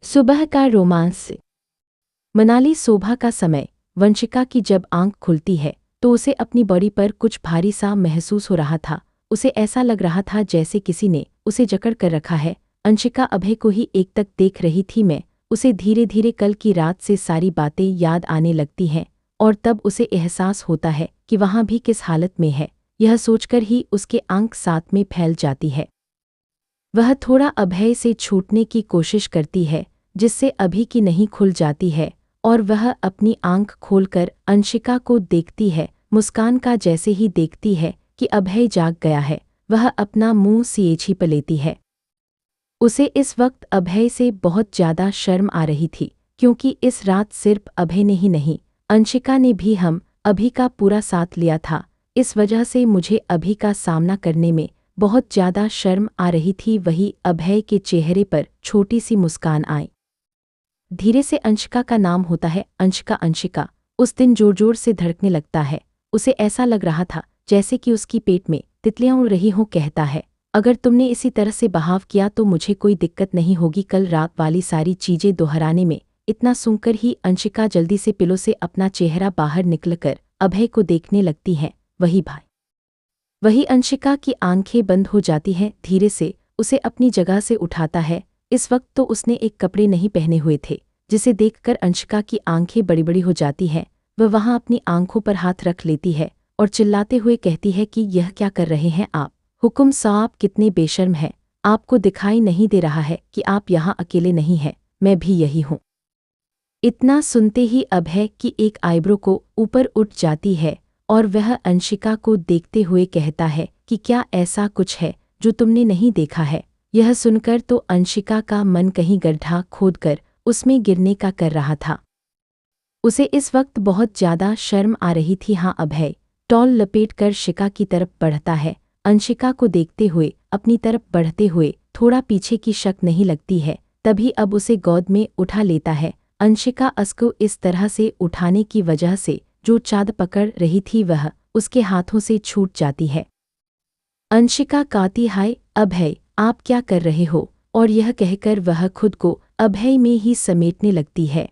सुबह का रोमांस। मनाली सुबह का समय। वंशिका की जब आंख खुलती है तो उसे अपनी बॉडी पर कुछ भारी सा महसूस हो रहा था। उसे ऐसा लग रहा था जैसे किसी ने उसे जकड़ कर रखा है। अंशिका अभय को ही एकटक देख रही थी। मैं उसे धीरे धीरे कल की रात से सारी बातें याद आने लगती हैं और तब उसे एहसास होता है कि वहाँ भी किस हालत में है। यह सोचकर ही उसके आंख साथ में फैल जाती है। वह थोड़ा अभय से छूटने की कोशिश करती है जिससे अभी की नहीं खुल जाती है और वह अपनी आंख खोलकर अंशिका को देखती है। मुस्कान का जैसे ही देखती है कि अभय जाग गया है, वह अपना मुंह सिएछी पर लेती है। उसे इस वक्त अभय से बहुत ज्यादा शर्म आ रही थी क्योंकि इस रात सिर्फ अभय ने ही नहीं, अंशिका ने भी हम अभी का पूरा साथ लिया था। इस वजह से मुझे अभी का सामना करने में बहुत ज्यादा शर्म आ रही थी। वही अभय के चेहरे पर छोटी सी मुस्कान आई। धीरे से अंशिका का नाम होता है। अंशिका अंशिका उस दिन जोर जोर से धड़कने लगता है। उसे ऐसा लग रहा था जैसे कि उसकी पेट में तितलियां उड़ रही हों। कहता है, अगर तुमने इसी तरह से बहाव किया तो मुझे कोई दिक्कत नहीं होगी। कल रात वाली सारी चीजें दोहराने में इतना सुनकर ही अंशिका जल्दी से पिलो से अपना चेहरा बाहर निकलकर अभय को देखने लगती है। वही भाई, वही अंशिका की आंखें बंद हो जाती हैं। धीरे से उसे अपनी जगह से उठाता है। इस वक्त तो उसने एक कपड़े नहीं पहने हुए थे, जिसे देखकर अंशिका की आंखें बड़ी बड़ी हो जाती हैं। वह वहां अपनी आंखों पर हाथ रख लेती है और चिल्लाते हुए कहती है कि यह क्या कर रहे हैं आप? हुकुम साहब, कितने बेशर्म हैं। आपको दिखाई नहीं दे रहा है कि आप यहाँ अकेले नहीं हैं, मैं भी यही हूँ। इतना सुनते ही अभय की एक आईब्रो को ऊपर उठ जाती है और वह अंशिका को देखते हुए कहता है कि क्या ऐसा कुछ है जो तुमने नहीं देखा है? यह सुनकर तो अंशिका का मन कहीं गड्ढा खोदकर उसमें गिरने का कर रहा था। उसे इस वक्त बहुत ज्यादा शर्म आ रही थी। हाँ, अभय टॉल लपेट कर शिका की तरफ बढ़ता है। अंशिका को देखते हुए अपनी तरफ बढ़ते हुए थोड़ा पीछे की शक नहीं लगती है। तभी अब उसे गोद में उठा लेता है। अंशिका असको इस तरह से उठाने की वजह से जो चाद पकड़ रही थी वह उसके हाथों से छूट जाती है। अंशिका काती, हाय अभय, आप क्या कर रहे हो? और यह कहकर वह खुद को अभय में ही समेटने लगती है।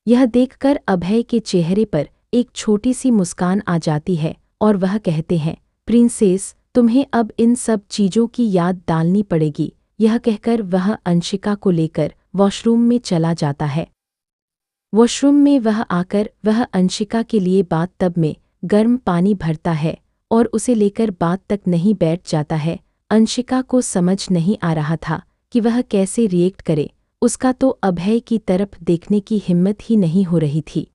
यह देखकर अभय के चेहरे पर एक छोटी सी मुस्कान आ जाती है और वह कहते हैं, प्रिंसेस, तुम्हें अब इन सब चीजों की याद डालनी पड़ेगी। यह कहकर वह अंशिका को लेकर वॉशरूम में चला जाता है। वॉशरूम में वह आकर वह अंशिका के लिए बाथटब में गर्म पानी भरता है और उसे लेकर बात तक नहीं बैठ जाता है। अंशिका को समझ नहीं आ रहा था कि वह कैसे रिएक्ट करे। उसका तो अभय की तरफ देखने की हिम्मत ही नहीं हो रही थी।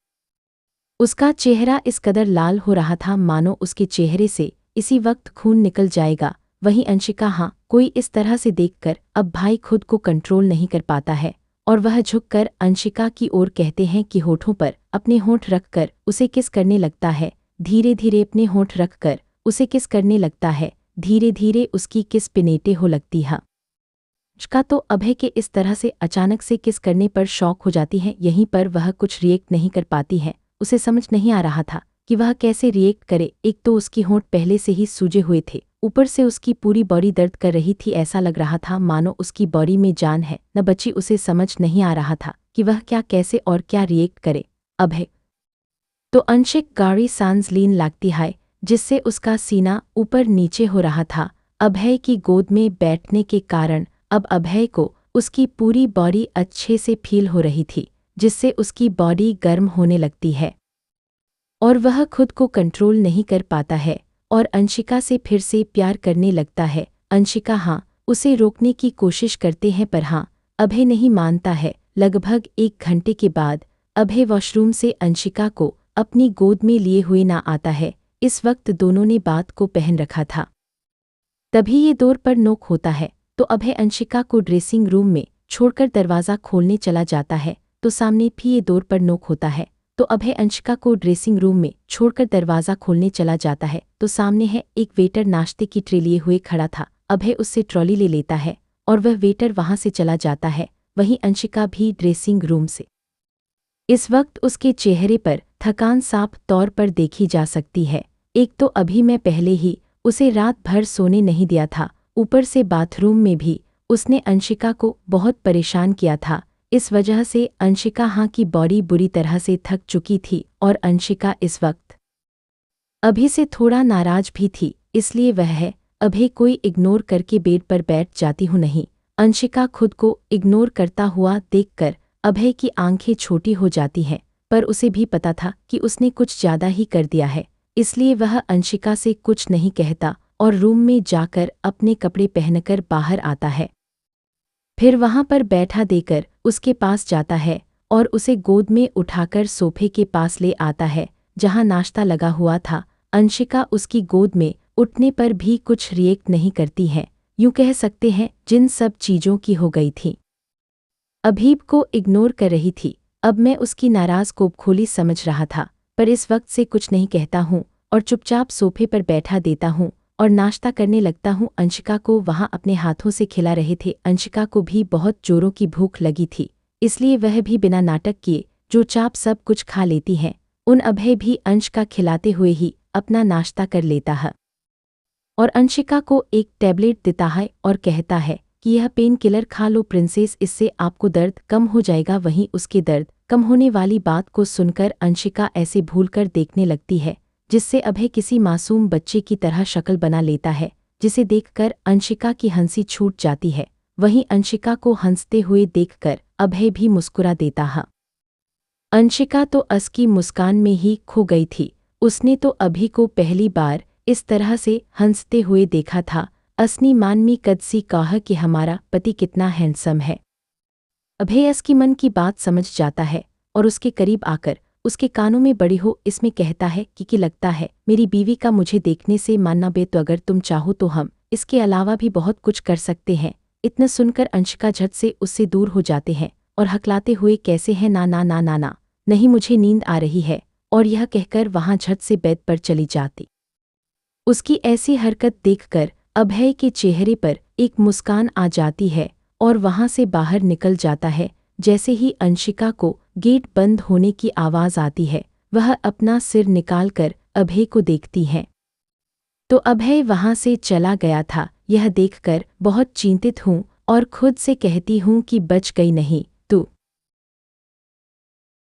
उसका चेहरा इस कदर लाल हो रहा था मानो उसके चेहरे से इसी वक्त खून निकल जाएगा। वहीं अंशिका, हाँ, कोई इस तरह से देखकर अब भाई खुद को कंट्रोल नहीं कर पाता है और वह झुककर अंशिका की ओर कहते हैं कि होठों पर अपने होंठ रखकर उसे किस करने लगता है। धीरे धीरे अपने होंठ रखकर उसे किस करने लगता है। धीरे धीरे उसकी किस पिनेटे हो लगती है। अंशिका तो अभय के इस तरह से अचानक से किस करने पर शॉक हो जाती है। यहीं पर वह कुछ रिएक्ट नहीं कर पाती है। उसे समझ नहीं आ रहा था कि वह कैसे रिएक्ट करे। एक तो उसकी होंठ पहले से ही सूजे हुए थे, ऊपर से उसकी पूरी बॉडी दर्द कर रही थी। ऐसा लग रहा था मानो उसकी बॉडी में जान है न बची। उसे समझ नहीं आ रहा था कि वह क्या, कैसे और क्या रिएक्ट करे। अभय तो अंशिक गाड़ी सांस लीन लगती है जिससे उसका सीना ऊपर नीचे हो रहा था। अभय की गोद में बैठने के कारण अब अभय को उसकी पूरी बॉडी अच्छे से फील हो रही थी जिससे उसकी बॉडी गर्म होने लगती है और वह खुद को कंट्रोल नहीं कर पाता है और अंशिका से फिर से प्यार करने लगता है। अंशिका, हाँ, उसे रोकने की कोशिश करते हैं पर हाँ, अभय नहीं मानता है। लगभग 1 घंटे के बाद अभय वॉशरूम से अंशिका को अपनी गोद में लिए हुए ना आता है। इस वक्त दोनों ने बात को पहन रखा था। तभी ये डोर पर नोक होता है तो अभय अंशिका को ड्रेसिंग रूम में छोड़कर दरवाज़ा खोलने चला जाता है तो सामने भी ये डोर पर नोक होता है तो अभय अंशिका को ड्रेसिंग रूम में छोड़कर दरवाज़ा खोलने चला जाता है तो सामने है एक वेटर नाश्ते की ट्रे लिए हुए खड़ा था। अभय उससे ट्रॉली ले लेता है और वह वेटर वहां से चला जाता है। वहीं अंशिका भी ड्रेसिंग रूम से इस वक्त उसके चेहरे पर थकान साफ तौर पर देखी जा सकती है। एक तो अभी मैं पहले ही उसे रात भर सोने नहीं दिया था, ऊपर से बाथरूम में भी उसने अंशिका को बहुत परेशान किया था। इस वजह से अंशिका हाँ की बॉडी बुरी तरह से थक चुकी थी और अंशिका इस वक्त अभी से थोड़ा नाराज भी थी, इसलिए वह है अभय कोई इग्नोर करके बेड पर बैठ जाती हूँ नहीं। अंशिका खुद को इग्नोर करता हुआ देखकर अभय की आंखें छोटी हो जाती हैं, पर उसे भी पता था कि उसने कुछ ज्यादा ही कर दिया है, इसलिए वह अंशिका से कुछ नहीं कहता और रूम में जाकर अपने कपड़े पहनकर बाहर आता है। फिर वहां पर बैठा देकर उसके पास जाता है और उसे गोद में उठाकर सोफे के पास ले आता है जहां नाश्ता लगा हुआ था। अंशिका उसकी गोद में उठने पर भी कुछ रिएक्ट नहीं करती है, यूं कह सकते हैं जिन सब चीजों की हो गई थी। अभीब को इग्नोर कर रही थी। अब मैं उसकी नाराज को खोली समझ रहा था, पर इस वक्त से कुछ नहीं कहता हूँ और चुपचाप सोफे पर बैठा देता हूँ और नाश्ता करने लगता हूँ। अंशिका को वहां अपने हाथों से खिला रहे थे। अंशिका को भी बहुत जोरों की भूख लगी थी, इसलिए वह भी बिना नाटक किए जो चाप सब कुछ खा लेती है। उन अभय भी अंश का खिलाते हुए ही अपना नाश्ता कर लेता है और अंशिका को एक टैबलेट देता है और कहता है कि यह पेन किलर खा लो प्रिंसेस, इससे आपको दर्द कम हो जाएगा। वहीं उसके दर्द कम होने वाली बात को सुनकर अंशिका ऐसे भूलकर देखने लगती है जिससे अभय किसी मासूम बच्चे की तरह शक्ल बना लेता है, जिसे देखकर अंशिका की हंसी छूट जाती है। वहीं अंशिका को हंसते हुए देखकर अभय भी मुस्कुरा देता है। अंशिका तो अस की मुस्कान में ही खो गई थी। उसने तो अभी को पहली बार इस तरह से हंसते हुए देखा था। असनी मानमी कद सी कहा कि हमारा पति कितना हैंडसम है। अभय अस की मन की बात समझ जाता है और उसके करीब आकर उसके कानों में बड़ी हो इसमें कहता है कि लगता है मेरी बीवी का मुझे देखने से मानना बे, तो अगर तुम चाहो तो हम इसके अलावा भी बहुत कुछ कर सकते हैं। इतना सुनकर अंशिका झट से उससे दूर हो जाते हैं और हकलाते हुए कैसे हैं ना ना ना ना ना नहीं, मुझे नींद आ रही है, और यह कहकर वहां झट से बेड पर चली जाती। उसकी ऐसी हरकत देखकर अभय के चेहरे पर एक मुस्कान आ जाती है और वहां से बाहर निकल जाता है। जैसे ही अंशिका को गेट बंद होने की आवाज आती है, वह अपना सिर निकालकर अभय को देखती है तो अभय वहां से चला गया था। यह देखकर बहुत चिंतित हूँ और खुद से कहती हूँ कि बच गई नहीं,